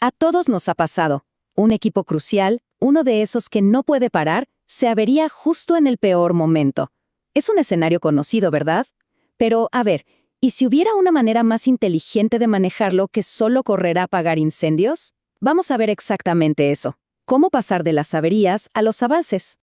A todos nos ha pasado. Un equipo crucial, uno de esos que no puede parar, se avería justo en el peor momento. Es un escenario conocido, ¿verdad? Pero, a ver, ¿y si hubiera una manera más inteligente de manejarlo que solo correr a apagar incendios? Vamos a ver exactamente eso. ¿Cómo pasar de las averías a los avances?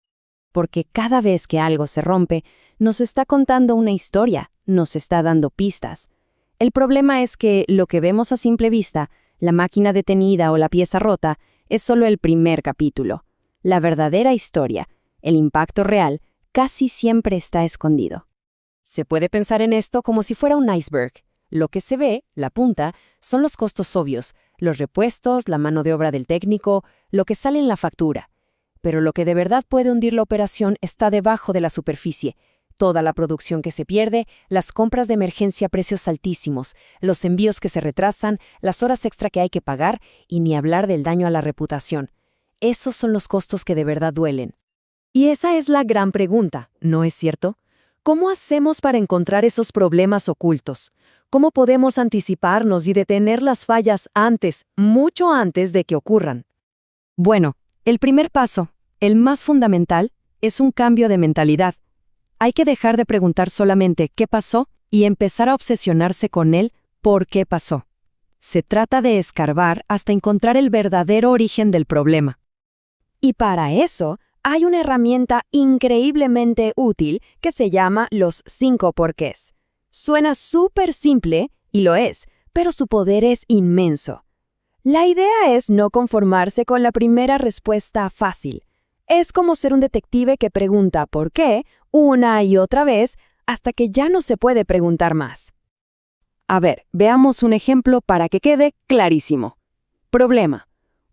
Porque cada vez que algo se rompe, nos está contando una historia, nos está dando pistas. El problema es que lo que vemos a simple vista, la máquina detenida o la pieza rota, es solo el primer capítulo. La verdadera historia, el impacto real, casi siempre está escondido. Se puede pensar en esto como si fuera un iceberg. Lo que se ve, la punta, son los costos obvios, los repuestos, la mano de obra del técnico, lo que sale en la factura. Pero lo que de verdad puede hundir la operación está debajo de la superficie. Toda la producción que se pierde, las compras de emergencia a precios altísimos, los envíos que se retrasan, las horas extra que hay que pagar y ni hablar del daño a la reputación. Esos son los costos que de verdad duelen. Y esa es la gran pregunta, ¿no es cierto? ¿Cómo hacemos para encontrar esos problemas ocultos? ¿Cómo podemos anticiparnos y detener las fallas antes, mucho antes de que ocurran? Bueno, el primer paso, el más fundamental, es un cambio de mentalidad. Hay que dejar de preguntar solamente qué pasó y empezar a obsesionarse con el por qué pasó. Se trata de escarbar hasta encontrar el verdadero origen del problema. Y para eso, hay una herramienta increíblemente útil que se llama los 5 porqués. Suena súper simple, y lo es, pero su poder es inmenso. La idea es no conformarse con la primera respuesta fácil. Es como ser un detective que pregunta por qué una y otra vez hasta que ya no se puede preguntar más. A ver, veamos un ejemplo para que quede clarísimo. Problema.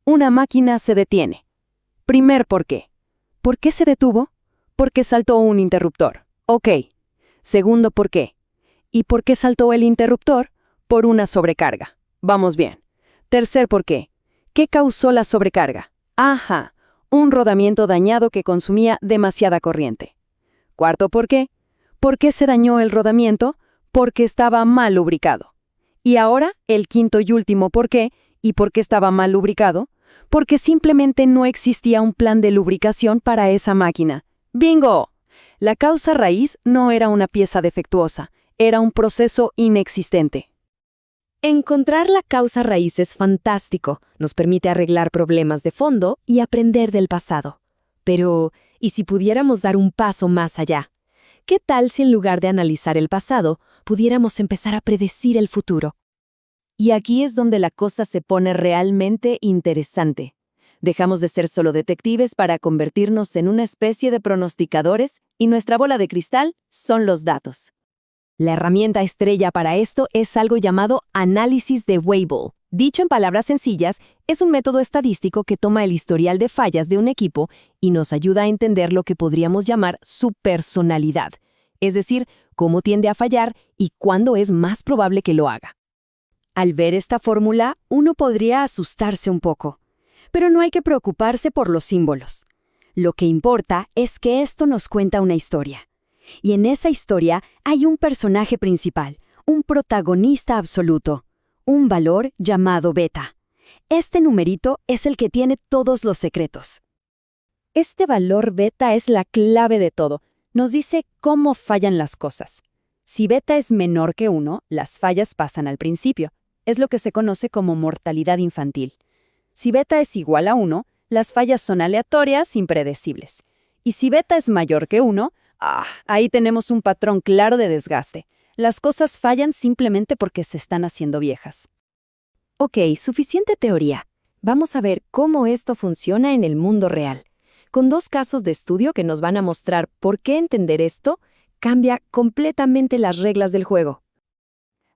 Una máquina se detiene. Primer porqué. ¿Por qué se detuvo? Porque saltó un interruptor. Ok. Segundo porqué. ¿Y por qué saltó el interruptor? Por una sobrecarga. Vamos bien. Tercer porqué. ¿Qué causó la sobrecarga? Ajá. Un rodamiento dañado que consumía demasiada corriente. Cuarto porqué. ¿Por qué se dañó el rodamiento? Porque estaba mal lubricado. Y ahora, el quinto y último porqué. ¿Y por qué estaba mal lubricado? Porque simplemente no existía un plan de lubricación para esa máquina. ¡Bingo! La causa raíz no era una pieza defectuosa, era un proceso inexistente. Encontrar la causa raíz es fantástico, nos permite arreglar problemas de fondo y aprender del pasado. Pero, ¿y si pudiéramos dar un paso más allá? ¿Qué tal si en lugar de analizar el pasado, pudiéramos empezar a predecir el futuro? Y aquí es donde la cosa se pone realmente interesante. Dejamos de ser solo detectives para convertirnos en una especie de pronosticadores y nuestra bola de cristal son los datos. La herramienta estrella para esto es algo llamado análisis de Weibull. Dicho en palabras sencillas, es un método estadístico que toma el historial de fallas de un equipo y nos ayuda a entender lo que podríamos llamar su personalidad, es decir, cómo tiende a fallar y cuándo es más probable que lo haga. Al ver esta fórmula, uno podría asustarse un poco, pero no hay que preocuparse por los símbolos. Lo que importa es que esto nos cuenta una historia. Y en esa historia hay un personaje principal, un protagonista absoluto, un valor llamado beta. Este numerito es el que tiene todos los secretos. Este valor beta es la clave de todo. Nos dice cómo fallan las cosas. Si beta es menor que 1, las fallas pasan al principio. Es lo que se conoce como mortalidad infantil. Si beta es igual a 1, las fallas son aleatorias, impredecibles. Y si beta es mayor que 1, ahí tenemos un patrón claro de desgaste. Las cosas fallan simplemente porque se están haciendo viejas. Ok, suficiente teoría. Vamos a ver cómo esto funciona en el mundo real, con 2 casos de estudio que nos van a mostrar por qué entender esto cambia completamente las reglas del juego.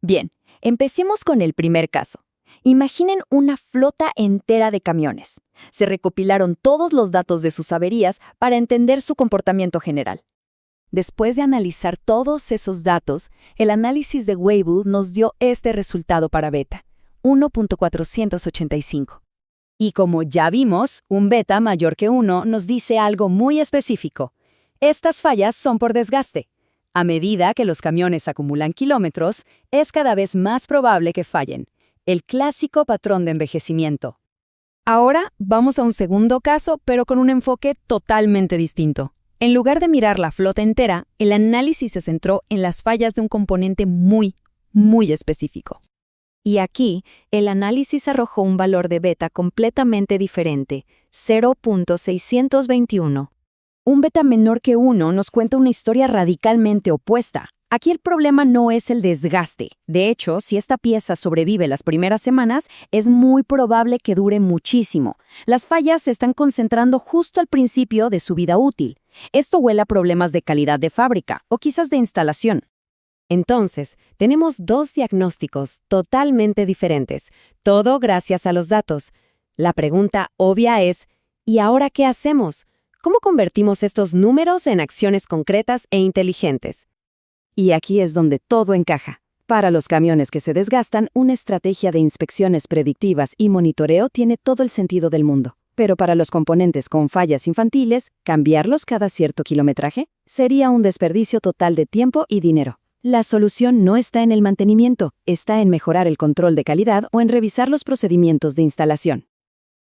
Bien, empecemos con el primer caso. Imaginen una flota entera de camiones. Se recopilaron todos los datos de sus averías para entender su comportamiento general. Después de analizar todos esos datos, el análisis de Weibull nos dio este resultado para beta, 1.485. Y como ya vimos, un beta mayor que 1 nos dice algo muy específico. Estas fallas son por desgaste. A medida que los camiones acumulan kilómetros, es cada vez más probable que fallen. el clásico patrón de envejecimiento. Ahora vamos a un segundo caso, pero con un enfoque totalmente distinto. En lugar de mirar la flota entera, el análisis se centró en las fallas de un componente muy específico. Y aquí, el análisis arrojó un valor de beta completamente diferente, 0.621. Un beta menor que 1 nos cuenta una historia radicalmente opuesta. Aquí el problema no es el desgaste. De hecho, si esta pieza sobrevive las primeras semanas, es muy probable que dure muchísimo. Las fallas se están concentrando justo al principio de su vida útil. Esto huele a problemas de calidad de fábrica o quizás de instalación. Entonces, tenemos dos diagnósticos totalmente diferentes, todo gracias a los datos. La pregunta obvia es, ¿y ahora qué hacemos? ¿Cómo convertimos estos números en acciones concretas e inteligentes? Y aquí es donde todo encaja. Para los camiones que se desgastan, una estrategia de inspecciones predictivas y monitoreo tiene todo el sentido del mundo. Pero para los componentes con fallas infantiles, cambiarlos cada cierto kilometraje sería un desperdicio total de tiempo y dinero. La solución no está en el mantenimiento, está en mejorar el control de calidad o en revisar los procedimientos de instalación.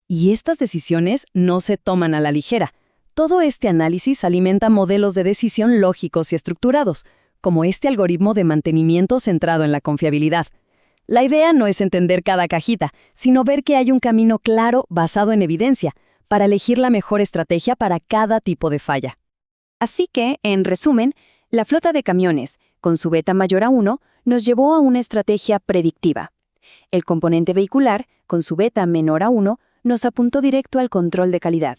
Y estas decisiones no se toman a la ligera. Todo este análisis alimenta modelos de decisión lógicos y estructurados, como este algoritmo de mantenimiento centrado en la confiabilidad. La idea no es entender cada cajita, sino ver que hay un camino claro basado en evidencia para elegir la mejor estrategia para cada tipo de falla. Así que, en resumen, la flota de camiones, con su beta mayor a 1, nos llevó a una estrategia predictiva. El componente vehicular, con su beta menor a 1, nos apuntó directo al control de calidad.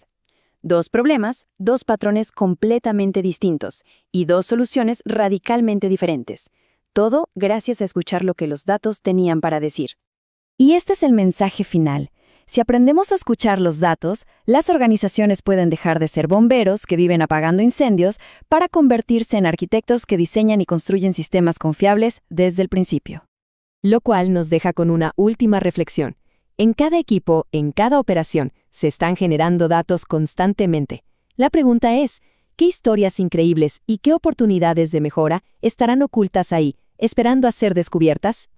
Dos problemas, dos patrones completamente distintos y dos soluciones radicalmente diferentes. Todo gracias a escuchar lo que los datos tenían para decir. Y este es el mensaje final. Si aprendemos a escuchar los datos, las organizaciones pueden dejar de ser bomberos que viven apagando incendios para convertirse en arquitectos que diseñan y construyen sistemas confiables desde el principio. Lo cual nos deja con una última reflexión. En cada equipo, en cada operación, se están generando datos constantemente. La pregunta es, ¿qué historias increíbles y qué oportunidades de mejora estarán ocultas ahí, esperando a ser descubiertas?